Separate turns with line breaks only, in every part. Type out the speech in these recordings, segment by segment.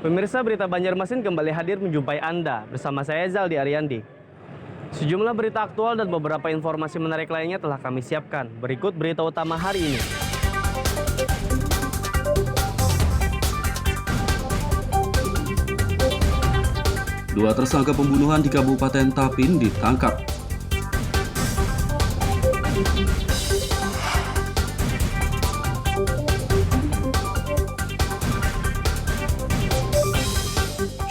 Pemirsa Berita Banjarmasin kembali hadir menjumpai Anda bersama saya Zaldi Ariandi. Sejumlah berita aktual dan beberapa informasi menarik lainnya telah kami siapkan. Berikut berita utama hari ini.
Dua tersangka pembunuhan di Kabupaten Tapin ditangkap.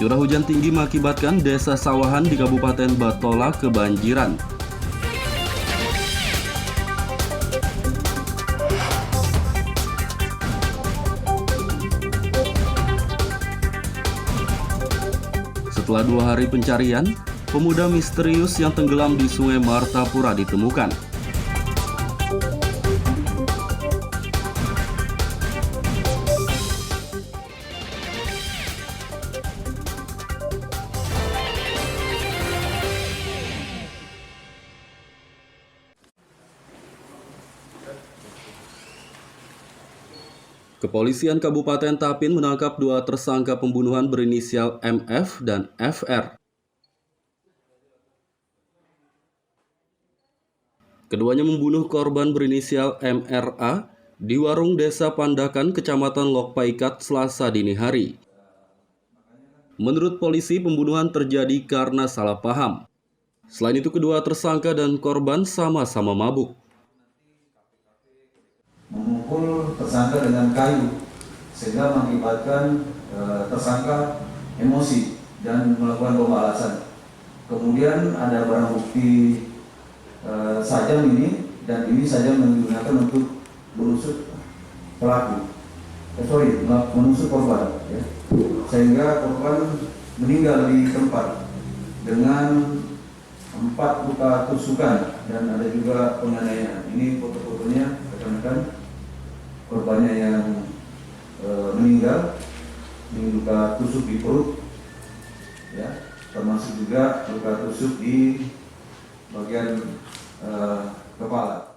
Curah hujan tinggi mengakibatkan desa Sawahan di Kabupaten Batola kebanjiran. Setelah 2 hari pencarian, pemuda misterius yang tenggelam di Sungai Martapura ditemukan. Kepolisian Kabupaten Tapin menangkap 2 tersangka pembunuhan berinisial MF dan FR. Keduanya membunuh korban berinisial MRA di warung Desa Pandakan, Kecamatan Lokpaikat, Selasa dini hari. Menurut polisi, pembunuhan terjadi karena salah paham. Selain itu, kedua tersangka dan korban sama-sama mabuk.
Memukul tersangka dengan kayu sehingga mengakibatkan tersangka emosi dan melakukan pembalasan. Kemudian ada barang bukti sajam ini, dan ini sajam digunakan untuk menusuk pelaku, menusuk korban, ya. Sehingga korban meninggal di tempat dengan 4 luka tusukan dan ada juga penganiayaan. Ini foto-fotonya, rekan-rekan. Korbannya yang meninggal, ini luka tusuk di perut, ya, termasuk juga luka tusuk di bagian kepala.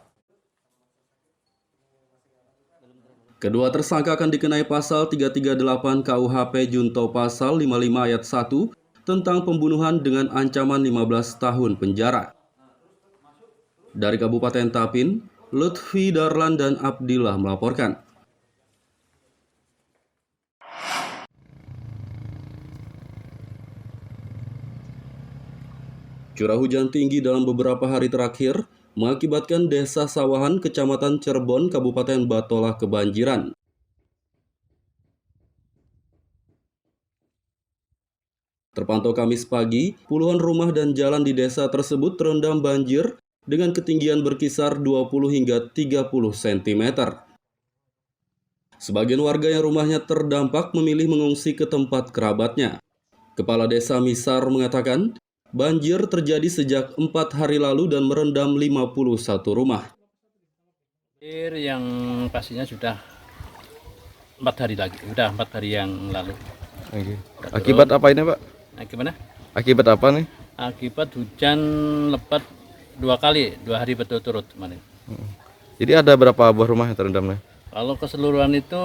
Kedua tersangka akan dikenai pasal 338 KUHP junto pasal 55 ayat 1 tentang pembunuhan dengan ancaman 15 tahun penjara. Dari Kabupaten Tapin, Lutfi Darlan dan Abdillah melaporkan. Curah hujan tinggi dalam beberapa hari terakhir mengakibatkan desa Sawahan, Kecamatan Cirebon, Kabupaten Batola kebanjiran. Terpantau Kamis pagi, puluhan rumah dan jalan di desa tersebut terendam banjir dengan ketinggian berkisar 20 hingga 30 cm. Sebagian warga yang rumahnya terdampak memilih mengungsi ke tempat kerabatnya. Kepala Desa Misar mengatakan, banjir terjadi sejak 4 hari lalu dan merendam 51 rumah.
Air yang pastinya sudah 4 hari lagi, sudah 4 hari yang lalu.
Oke. Akibat apa ini, Pak?
Gimana?
Akibat apa nih?
Akibat hujan lebat 2 hari berturut-turut kemarin.
Jadi ada berapa buah rumah yang terendam nih?
Kalau keseluruhan itu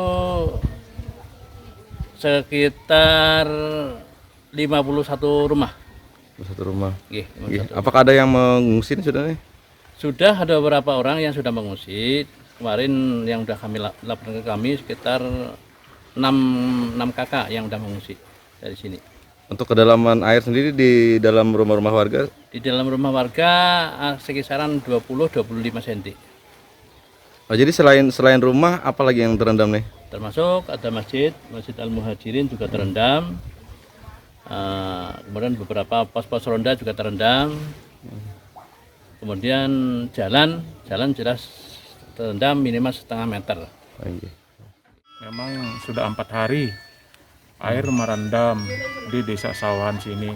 sekitar 51 rumah.
Satu rumah.
Oke,
Apakah ada yang mengungsi sudah nih?
sudah ada beberapa orang yang sudah mengungsi. Kemarin yang sudah kami laporkan ke kami sekitar 6 kakak yang sudah mengungsi dari sini.
Untuk kedalaman air sendiri di dalam rumah-rumah warga?
Di dalam rumah warga sekisaran 20-25 cm.
Oh, jadi selain rumah, apa lagi yang terendam nih?
Termasuk ada Masjid Al-Muhajirin juga terendam. Kemudian beberapa pos-pos ronda juga terendam. Kemudian jalan jelas terendam minimal setengah meter.
Memang sudah 4 hari air merendam di desa Sawahan sini.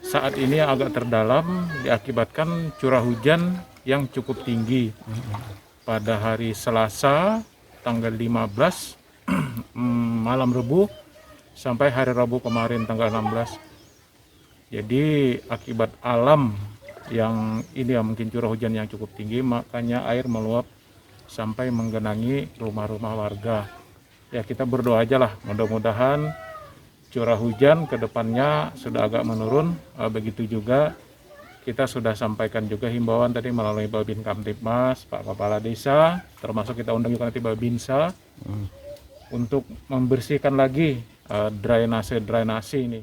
Saat ini agak terdalam diakibatkan curah hujan yang cukup tinggi. Pada hari Selasa tanggal 15 malam Rabu sampai hari Rabu kemarin tanggal 16. Jadi akibat alam yang ini ya, mungkin curah hujan yang cukup tinggi, makanya air meluap sampai menggenangi rumah-rumah warga. Ya kita berdoa aja lah, mudah-mudahan curah hujan ke depannya sudah agak menurun. Begitu juga kita sudah sampaikan juga himbauan tadi melalui Babin Kamtibmas, Pak Kepala Desa, termasuk kita undang juga nanti Babinsa untuk membersihkan lagi drainase ini.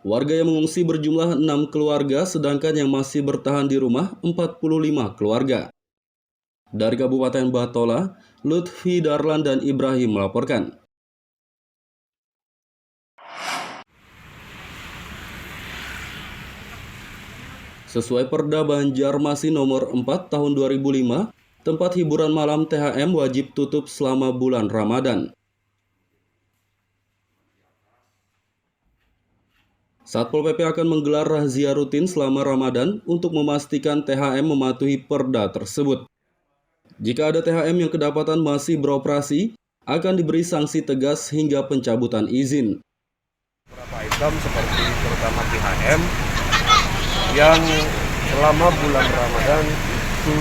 Warga yang mengungsi berjumlah 6 keluarga, sedangkan yang masih bertahan di rumah 45 keluarga. Dari Kabupaten Batola, Lutfi Darlan dan Ibrahim melaporkan. Sesuai Perda Banjarmasin nomor 4 tahun 2005, tempat hiburan malam THM wajib tutup selama bulan Ramadan. Satpol PP akan menggelar razia rutin selama Ramadan untuk memastikan THM mematuhi perda tersebut. Jika ada THM yang kedapatan masih beroperasi, akan diberi sanksi tegas hingga pencabutan izin.
Beberapa item seperti terutama THM yang selama bulan Ramadan itu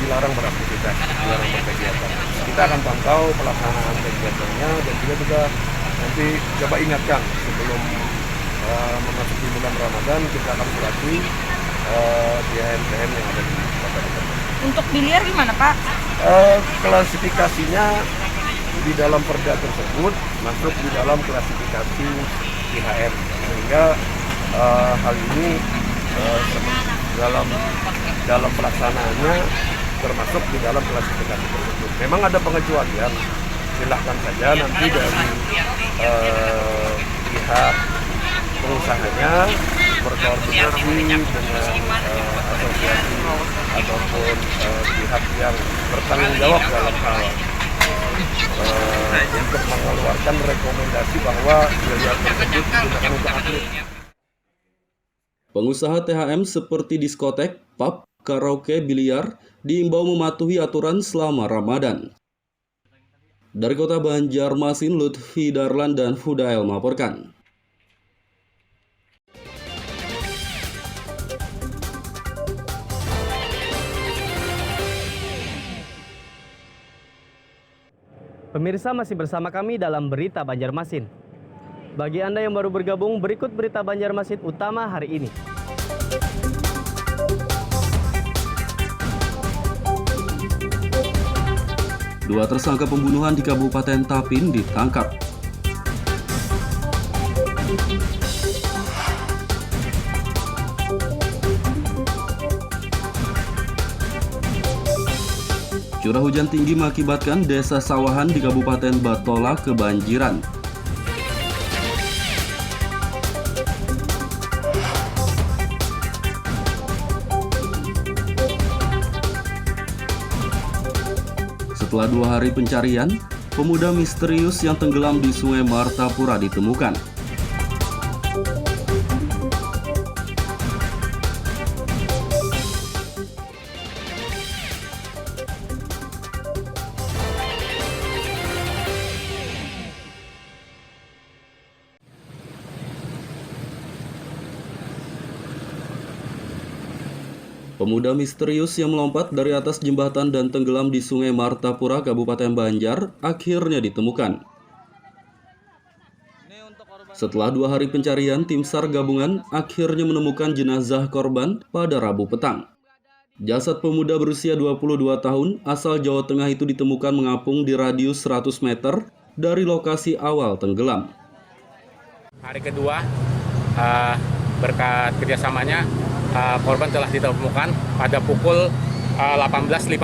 dilarang beraktivitas, dilarang berkegiatan. Kita akan pantau pelaksanaan kegiatannya dan juga kita nanti coba ingatkan sebelum memasuki bulan Ramadan kita akan surati THM yang ada di kota Depok.
Untuk biliar gimana Pak?
Klasifikasinya di dalam perda tersebut masuk di dalam klasifikasi THM sehingga hal ini dalam pelaksanaannya termasuk di dalam klasifikasi tersebut. Memang ada pengecualian, silahkan saja nanti dari pihak pengusahanya berkoordinasi dengan asosiasi ataupun pihak yang bertanggung jawab dalam hal untuk mengeluarkan rekomendasi bahwa biliar tersebut digunakan untuk atlet.
Pengusaha THM seperti diskotek, pub, karaoke, biliar diimbau mematuhi aturan selama Ramadan. Dari Kota Banjarmasin, Lutfi Darlan dan Fudael melaporkan.
Pemirsa masih bersama kami dalam Berita Banjarmasin. Bagi Anda yang baru bergabung, berikut Berita Banjarmasin utama hari ini.
Dua tersangka pembunuhan di Kabupaten Tapin ditangkap. Curah hujan tinggi mengakibatkan desa Sawahan di Kabupaten Batola kebanjiran. Setelah 2 hari pencarian, pemuda misterius yang tenggelam di Sungai Martapura ditemukan. Pemuda misterius yang melompat dari atas jembatan dan tenggelam di Sungai Martapura, Kabupaten Banjar, akhirnya ditemukan. Setelah 2 hari pencarian, tim SAR gabungan akhirnya menemukan jenazah korban pada Rabu petang. Jasad pemuda berusia 22 tahun asal Jawa Tengah itu ditemukan mengapung di radius 100 meter dari lokasi awal tenggelam.
Hari kedua, berkat kerjasamanya, korban telah ditemukan pada pukul 18.15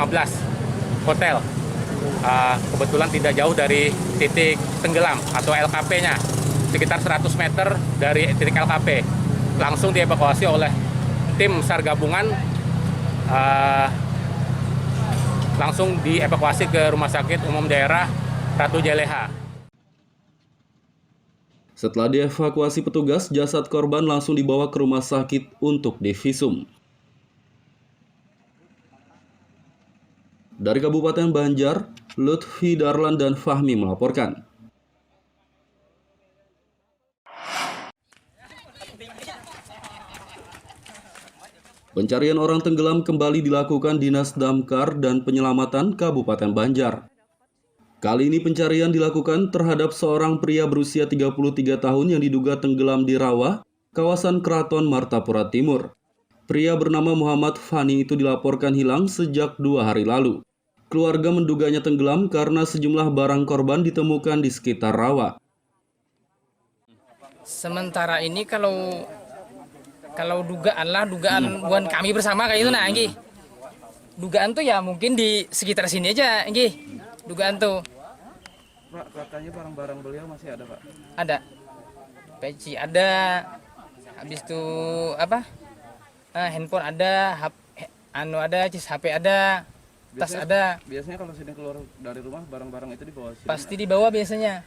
hotel. Kebetulan tidak jauh dari titik tenggelam atau LKP-nya, sekitar 100 meter dari titik LKP. Langsung dievakuasi oleh tim SAR gabungan, langsung dievakuasi ke Rumah Sakit Umum Daerah Ratu Jeleha.
Setelah dievakuasi petugas, jasad korban langsung dibawa ke rumah sakit untuk divisum. Dari Kabupaten Banjar, Lutfi Darlan dan Fahmi melaporkan. Pencarian orang tenggelam kembali dilakukan Dinas Damkar dan Penyelamatan Kabupaten Banjar. Kali ini pencarian dilakukan terhadap seorang pria berusia 33 tahun yang diduga tenggelam di rawa, kawasan Keraton Martapura Timur. Pria bernama Muhammad Fani itu dilaporkan hilang sejak 2 hari lalu. Keluarga menduganya tenggelam karena sejumlah barang korban ditemukan di sekitar rawa.
Sementara ini kalau dugaan bukan kami bersama kayak itu nah, Anggi. Dugaan tuh ya mungkin di sekitar sini aja, Anggi. Dugaan tuh.
Pak, katanya barang-barang beliau masih ada, Pak?
Ada. Peci ada. Habis itu apa? Handphone ada, ada, HP ada, tas ada.
Biasanya kalau sudah keluar dari rumah, barang-barang itu dibawa sini?
Pasti dibawa biasanya.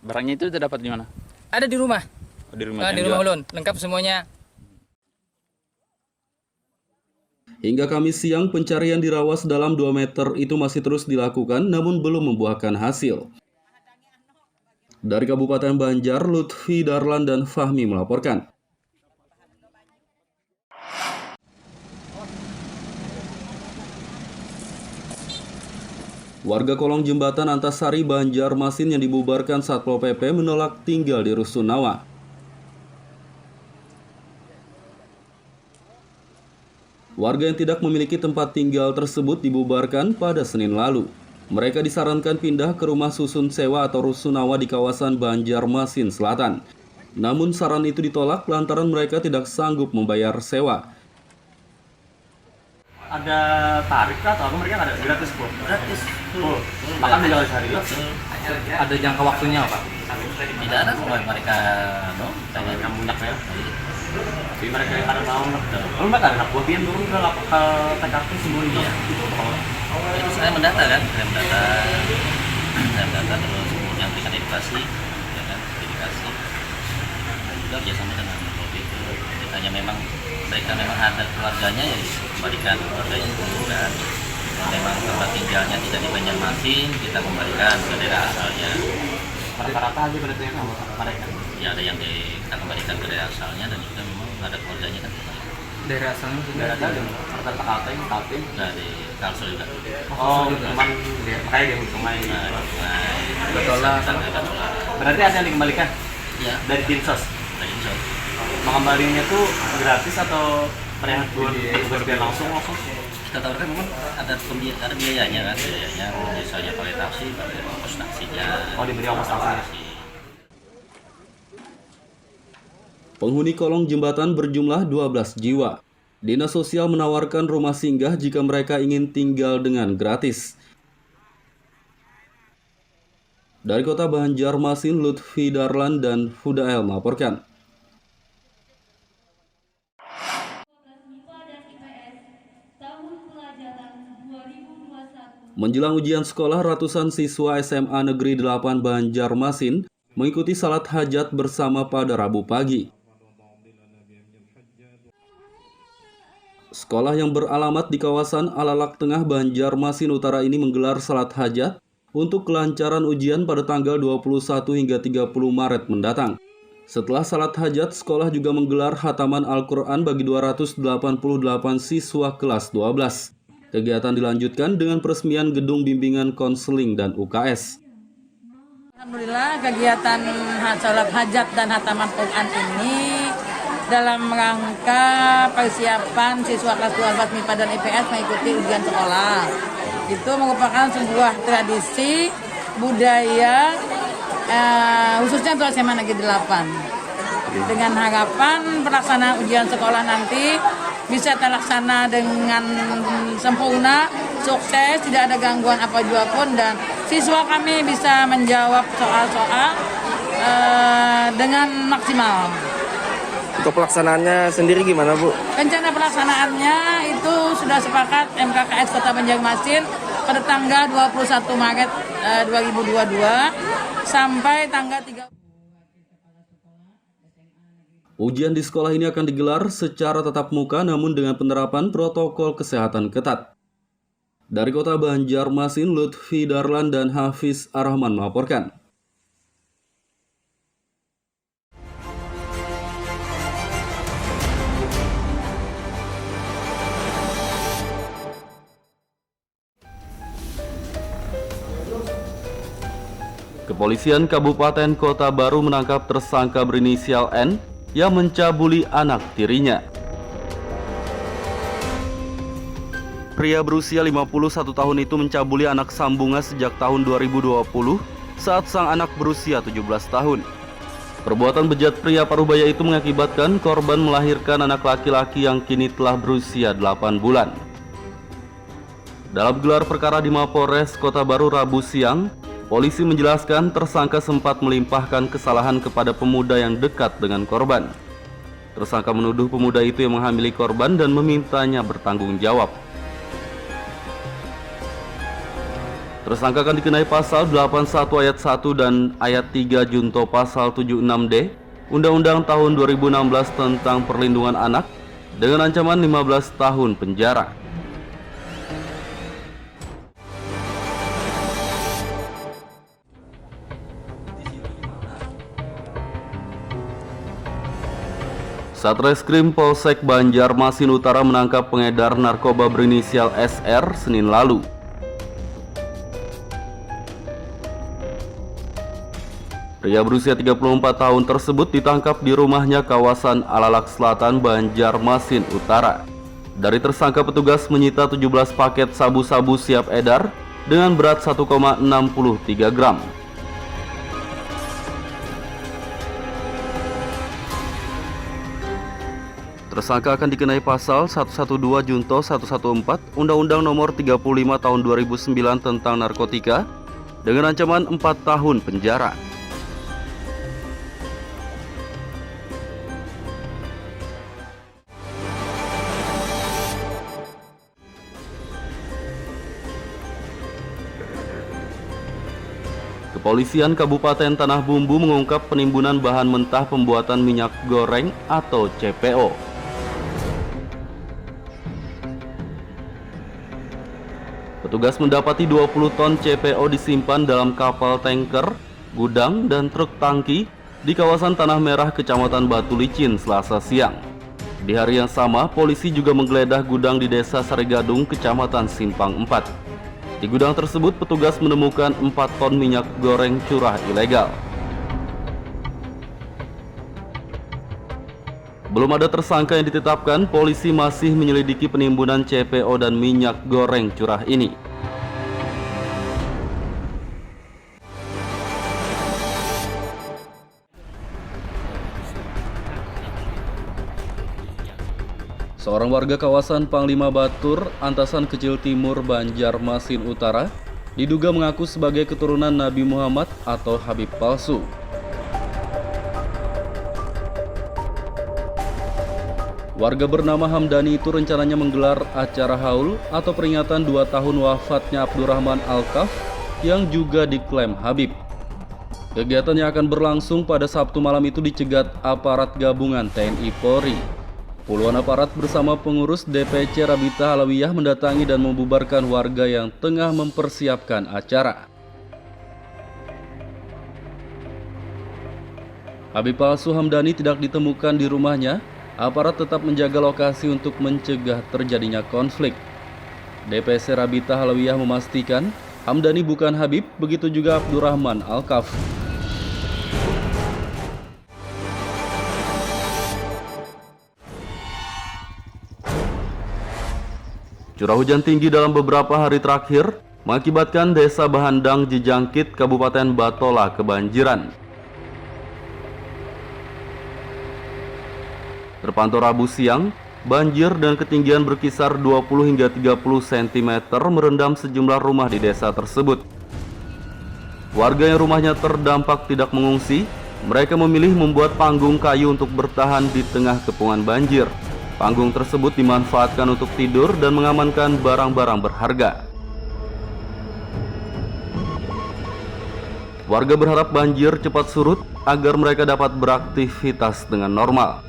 Barangnya itu dapat di mana?
Ada di rumah.
Di rumah.
Di rumah ulun, lengkap semuanya.
Hingga Kamis siang, pencarian di rawa sedalam 2 meter itu masih terus dilakukan namun belum membuahkan hasil. Dari Kabupaten Banjar, Lutfi Darlan dan Fahmi melaporkan. Warga kolong jembatan Antasari, Banjarmasin yang dibubarkan Satpol PP menolak tinggal di Rusunawa. Warga yang tidak memiliki tempat tinggal tersebut dibubarkan pada Senin lalu. Mereka disarankan pindah ke rumah susun sewa atau Rusunawa di kawasan Banjarmasin Selatan. Namun saran itu ditolak lantaran mereka tidak sanggup membayar sewa.
Ada tarif atau apa? Mereka ada gratis, Bu?
Gratis.
Full. Makan tinggal sehari.
Ada jangka waktunya, Pak? Tidak ada kalau mereka
Yang munyak ya. Jadi mereka yang ada mau kalau mereka ada buah pian turun ke TKP sebelumnya.
itu saya mendata terus kemudian berikan edukasi, ya kan, edukasi. Dan juga kerjasama dengan Polri itu hanya memang mereka memang ada keluarganya ya kembalikan keluarganya dan memang tempat tinggalnya tidak di Banjarmasin kita kembalikan ke daerah asalnya.
Rata-rata aja berarti yang mereka.
Ya ada yang kita kembalikan ke daerah asalnya dan juga memang ada keluarganya kan kembalikan.
Daerah asalnya daerah ada rata-rata Kalteng
Dari Kalsel juga.
Oh, cuman dia makanya dia sungai.
Batola.
Berarti ada yang dikembalikan?
Ya.
Dari Dinsos.
Dari Dinsos.
Mengembalinya tuh gratis atau perihal biar langsung?
Kita tawarkan memang ada biayanya kan, misalnya pakai taksi, pakai ongkos taksinya.
Oh, diberi ongkos taksi.
Penghuni kolong jembatan berjumlah 12 jiwa. Dinas Sosial menawarkan rumah singgah jika mereka ingin tinggal dengan gratis. Dari Kota Banjarmasin, Lutfi Darlan dan Hudael melaporkan. Menjelang ujian sekolah, ratusan siswa SMA Negeri 8 Banjarmasin mengikuti salat hajat bersama pada Rabu pagi. Sekolah yang beralamat di kawasan Alalak Tengah, Banjarmasin Utara ini menggelar salat hajat untuk kelancaran ujian pada tanggal 21 hingga 30 Maret mendatang. Setelah salat hajat, sekolah juga menggelar khataman Al-Quran bagi 288 siswa kelas 12. Kegiatan dilanjutkan dengan peresmian gedung bimbingan konseling dan UKS.
Alhamdulillah kegiatan salat hajat dan khataman Quran ini dalam rangka persiapan siswa kelas 12 MIPA dan IPS mengikuti ujian sekolah. Itu merupakan sebuah tradisi budaya khususnya untuk SMA Negeri 8. Dengan harapan pelaksanaan ujian sekolah nanti bisa terlaksana dengan sempurna, sukses, tidak ada gangguan apa juga pun, dan siswa kami bisa menjawab soal-soal dengan maksimal.
Untuk pelaksanaannya sendiri gimana, Bu?
Rencana pelaksanaannya itu sudah sepakat MKKS Kota Banjarmasin pada tanggal 21 Maret 2022 sampai tanggal 3.
Ujian di sekolah ini akan digelar secara tatap muka namun dengan penerapan protokol kesehatan ketat. Dari Kota Banjarmasin, Lutfi Darlan dan Hafiz Arrahman melaporkan. Kepolisian Kabupaten Kota Baru menangkap tersangka berinisial N yang mencabuli anak tirinya. Pria berusia 51 tahun itu mencabuli anak sambungnya sejak tahun 2020 saat sang anak berusia 17 tahun. Perbuatan bejat pria parubaya itu mengakibatkan korban melahirkan anak laki-laki yang kini telah berusia 8 bulan. Dalam gelar perkara di Mapolres Kota Baru Rabu siang, polisi menjelaskan tersangka sempat melimpahkan kesalahan kepada pemuda yang dekat dengan korban. Tersangka menuduh pemuda itu yang menghamili korban dan memintanya bertanggung jawab. Tersangka akan dikenai pasal 81 ayat 1 dan ayat 3 junto pasal 76D Undang-Undang tahun 2016 tentang perlindungan anak dengan ancaman 15 tahun penjara. Satreskrim Polsek Banjarmasin Utara menangkap pengedar narkoba berinisial SR Senin lalu. Pria berusia 34 tahun tersebut ditangkap di rumahnya kawasan Alalak Selatan, Banjarmasin Utara. Dari tersangka, petugas menyita 17 paket sabu-sabu siap edar dengan berat 1,63 gram. Tersangka akan dikenai pasal 112 junto 114 Undang-Undang Nomor 35 Tahun 2009 tentang narkotika dengan ancaman 4 tahun penjara. Kepolisian Kabupaten Tanah Bumbu mengungkap penimbunan bahan mentah pembuatan minyak goreng atau CPO. Petugas mendapati 20 ton CPO disimpan dalam kapal tanker, gudang, dan truk tangki di kawasan Tanah Merah, Kecamatan Batu Licin, Selasa siang. Di hari yang sama, polisi juga menggeledah gudang di Desa Saregadung, Kecamatan Simpang 4. Di gudang tersebut, petugas menemukan 4 ton minyak goreng curah ilegal. Belum ada tersangka yang ditetapkan, polisi masih menyelidiki penimbunan CPO dan minyak goreng curah ini. Seorang warga kawasan Panglima Batur, Antasan Kecil Timur, Banjarmasin Utara, diduga mengaku sebagai keturunan Nabi Muhammad atau Habib palsu. Warga bernama Hamdani itu rencananya menggelar acara haul atau peringatan 2 tahun wafatnya Abdurrahman Al-Kaf yang juga diklaim Habib. Kegiatan yang akan berlangsung pada Sabtu malam itu dicegat aparat gabungan TNI Polri. Puluhan aparat bersama pengurus DPC Rabita Alawiyah mendatangi dan membubarkan warga yang tengah mempersiapkan acara. Habib palsu Hamdani tidak ditemukan di rumahnya. Aparat tetap menjaga lokasi untuk mencegah terjadinya konflik. DPC Rabita Alawiyah memastikan Hamdani bukan Habib, begitu juga Abdurrahman Al-Kaf. Curah hujan tinggi dalam beberapa hari terakhir mengakibatkan Desa Bahandang Jejangkit, Kabupaten Batola kebanjiran. Terpantau Rabu siang, banjir dan ketinggian berkisar 20 hingga 30 cm merendam sejumlah rumah di desa tersebut. Warga yang rumahnya terdampak tidak mengungsi, mereka memilih membuat panggung kayu untuk bertahan di tengah kepungan banjir. Panggung tersebut dimanfaatkan untuk tidur dan mengamankan barang-barang berharga. Warga berharap banjir cepat surut agar mereka dapat beraktivitas dengan normal.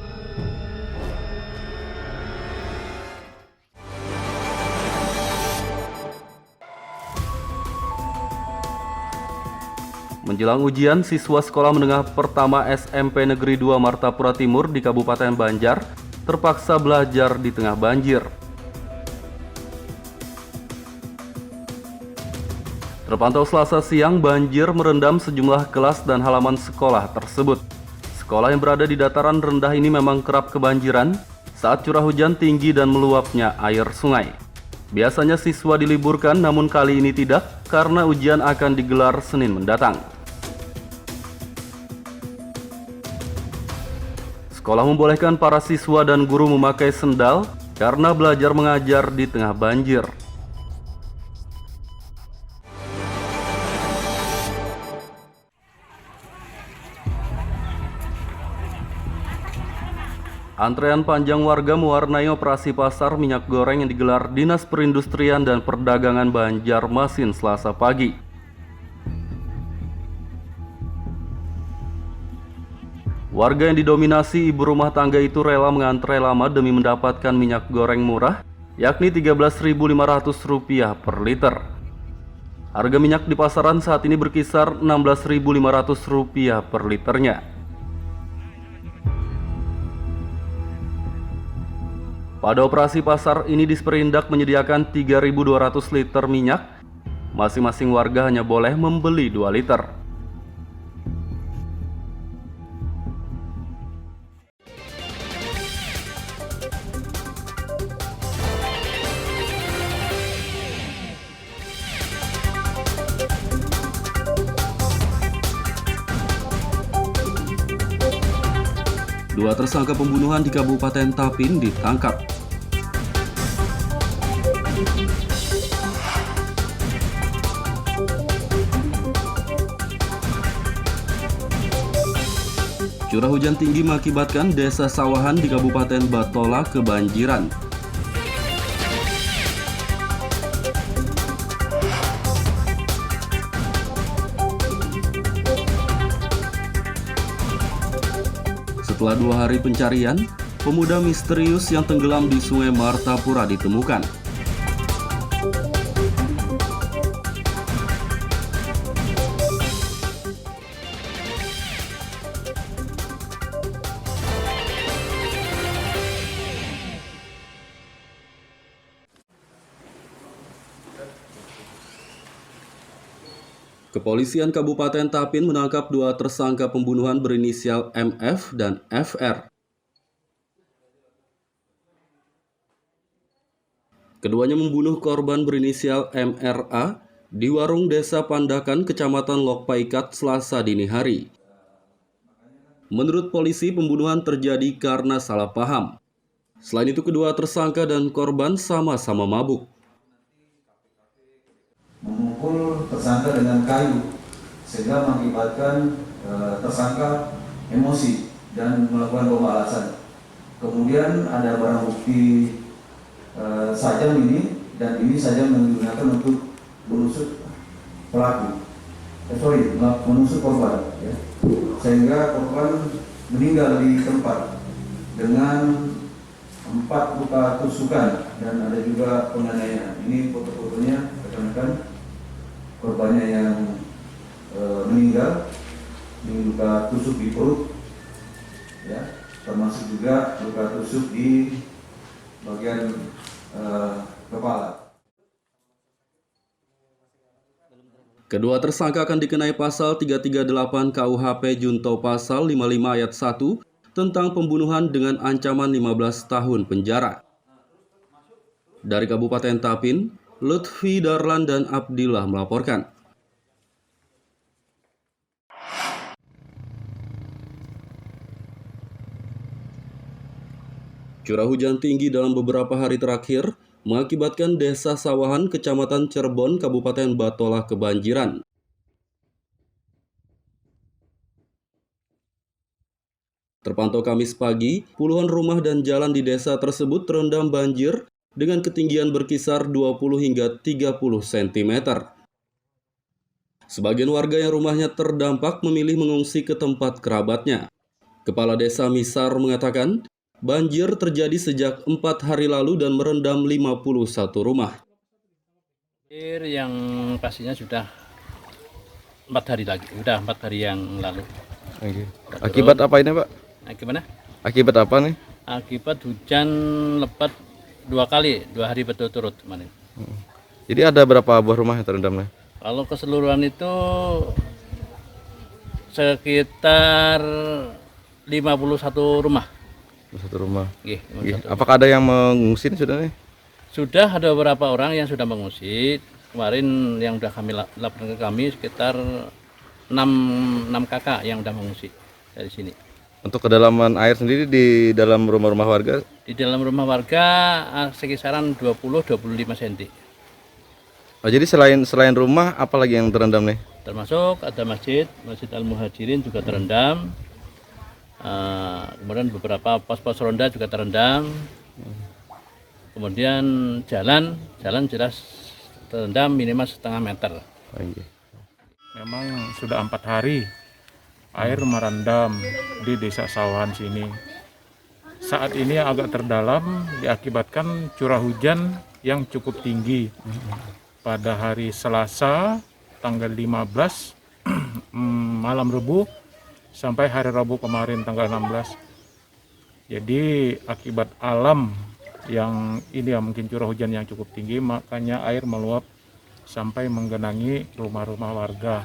Menjelang ujian, siswa sekolah menengah pertama SMP Negeri 2 Martapura Timur di Kabupaten Banjar terpaksa belajar di tengah banjir. Terpantau Selasa siang, banjir merendam sejumlah kelas dan halaman sekolah tersebut. Sekolah yang berada di dataran rendah ini memang kerap kebanjiran saat curah hujan tinggi dan meluapnya air sungai. Biasanya siswa diliburkan, namun kali ini tidak karena ujian akan digelar Senin mendatang. Sekolah membolehkan para siswa dan guru memakai sendal karena belajar mengajar di tengah banjir. Antrean panjang warga mewarnai operasi pasar minyak goreng yang digelar Dinas Perindustrian dan Perdagangan Banjarmasin Selasa pagi. Warga yang didominasi ibu rumah tangga itu rela mengantre lama demi mendapatkan minyak goreng murah, yakni Rp13.500 per liter. Harga minyak di pasaran saat ini berkisar Rp16.500 per liternya. Pada operasi pasar ini Disperindak menyediakan 3.200 liter minyak. Masing-masing warga hanya boleh membeli 2 liter. Dua tersangka pembunuhan di Kabupaten Tapin ditangkap. Curah hujan tinggi mengakibatkan desa Sawahan di Kabupaten Batola kebanjiran. Setelah 2 hari pencarian, pemuda misterius yang tenggelam di Sungai Martapura ditemukan. Kepolisian Kabupaten Tapin menangkap 2 tersangka pembunuhan berinisial MF dan FR. Keduanya membunuh korban berinisial MRA di warung Desa Pandakan, Kecamatan Lokpaikat, Selasa dini hari. Menurut polisi, pembunuhan terjadi karena salah paham. Selain itu, kedua tersangka dan korban sama-sama mabuk.
Memukul tersangka dengan kayu sehingga mengakibatkan tersangka emosi dan melakukan pembalasan. Kemudian ada barang bukti sajam ini, dan ini sajam yang digunakan untuk menusuk pelaku, menusuk korban, ya. Sehingga korban meninggal di tempat dengan 4 luka tusukan dan ada juga penganiayaan. Ini foto-fotonya, rekan-rekan. Korbannya yang meninggal dengan luka tusuk di perut, ya, termasuk juga luka tusuk di bagian kepala.
Kedua tersangka akan dikenai pasal 338 KUHP junto pasal 55 ayat 1 tentang pembunuhan dengan ancaman 15 tahun penjara. Dari Kabupaten Tapin, Lutfi Darlan dan Abdillah melaporkan. Curah hujan tinggi dalam beberapa hari terakhir mengakibatkan Desa Sawahan, Kecamatan Cirebon, Kabupaten Batola kebanjiran. Terpantau Kamis pagi, puluhan rumah dan jalan di desa tersebut terendam banjir dengan ketinggian berkisar 20 hingga 30 cm. Sebagian warga yang rumahnya terdampak memilih mengungsi ke tempat kerabatnya. Kepala Desa Misar mengatakan, banjir terjadi sejak 4 hari lalu dan merendam 51 rumah.
Banjir yang pastinya sudah 4 hari lagi, sudah 4 hari yang lalu.
Akibat apa ini, Pak?
Gimana?
Akibat apa nih?
Akibat hujan lebat 2 kali, 2 hari berturut-turut kemarin.
Jadi ada berapa buah rumah yang terendam nih?
Kalau keseluruhan itu sekitar 51 rumah.
Satu rumah.
Nggih,
Nggih. Apakah ada yang mengungsi sudah nih?
Sudah ada beberapa orang yang sudah mengungsi. Kemarin yang sudah kami laporkan ke kami sekitar 6 kakak yang sudah mengungsi dari sini.
Untuk kedalaman air sendiri di dalam rumah-rumah warga?
Di dalam rumah warga sekisaran 20-25 cm.
Oh, jadi selain rumah, apa lagi yang terendam nih?
Termasuk ada Masjid Al-Muhajirin juga terendam. Kemudian beberapa pos-pos ronda juga terendam. Kemudian jalan jelas terendam minimal setengah meter.
Memang sudah 4 hari air merendam di Desa Sawahan sini. Saat ini agak terdalam diakibatkan curah hujan yang cukup tinggi. Pada hari Selasa tanggal 15 malam Rabu sampai hari Rabu kemarin tanggal 16. Jadi akibat alam yang ini ya mungkin curah hujan yang cukup tinggi, makanya air meluap sampai menggenangi rumah-rumah warga.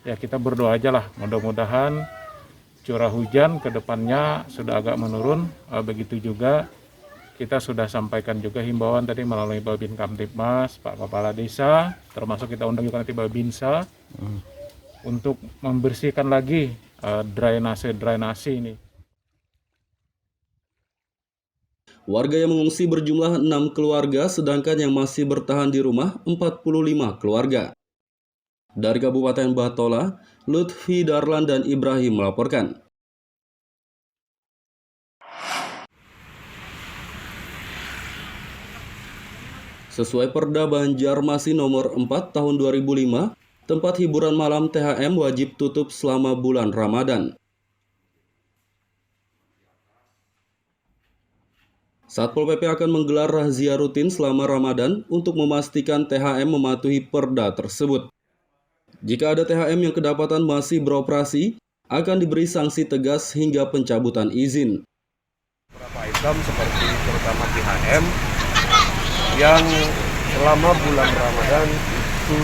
Ya kita berdoa aja lah, mudah-mudahan curah hujan ke depannya sudah agak menurun. Begitu juga kita sudah sampaikan juga himbauan tadi melalui Babin Kamtibmas, Pak Kepala Desa, termasuk kita undang juga nanti Babinsa untuk membersihkan lagi drainase ini.
Warga yang mengungsi berjumlah 6 keluarga, sedangkan yang masih bertahan di rumah 45 keluarga. Dari Kabupaten Batola, Lutfi Darlan dan Ibrahim melaporkan. Sesuai Perda Banjarmasin nomor 4 tahun 2005, tempat hiburan malam THM wajib tutup selama bulan Ramadan. Satpol PP akan menggelar razia rutin selama Ramadan untuk memastikan THM mematuhi perda tersebut. Jika ada THM yang kedapatan masih beroperasi, akan diberi sanksi tegas hingga pencabutan izin.
Beberapa item seperti terutama THM yang selama bulan Ramadan itu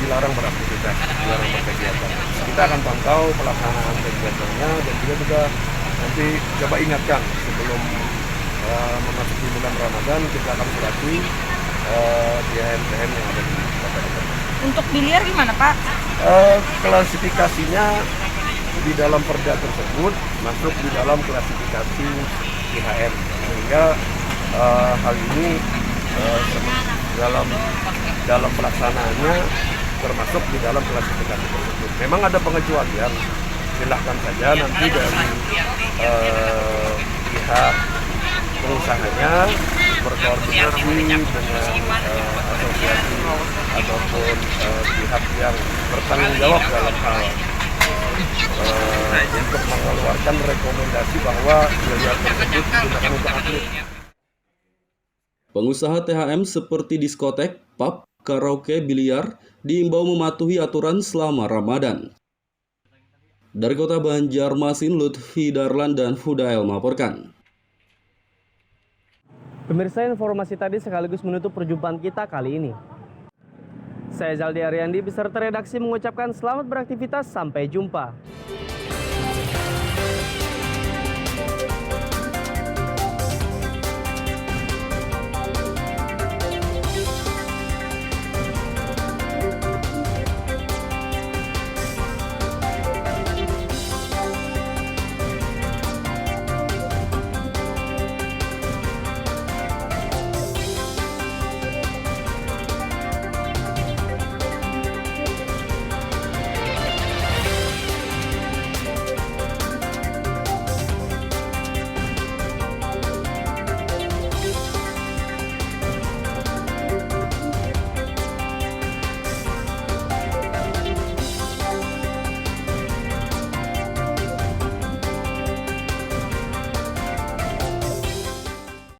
dilarang beraktivitas, dilarang berkegiatan. Kita akan pantau pelaksanaan kegiatannya dan juga nanti coba ingatkan sebelum memasuki bulan Ramadan kita akan surati THM yang ada di Kota Depok.
Untuk biliar gimana Pak?
Klasifikasinya di dalam perda tersebut masuk di dalam klasifikasi THM, sehingga hal ini dalam pelaksanaannya termasuk di dalam klasifikasi tersebut. Memang ada pengecualian, silahkan saja nanti dari pihak perusahaannya berkoordinasi dengan asosiasi ataupun pihak yang bertanggung jawab dalam hal untuk mengeluarkan rekomendasi bahwa biliar tersebut digunakan untuk atlet.
Pengusaha THM seperti diskotek, pub, karaoke, biliar diimbau mematuhi aturan selama Ramadan. Dari Kota Banjarmasin, Lutfi Darlan dan Fudail melaporkan.
Pemirsa, informasi tadi sekaligus menutup perjumpaan kita kali ini. Saya Zaldi Ariandi beserta redaksi mengucapkan selamat beraktivitas, sampai jumpa.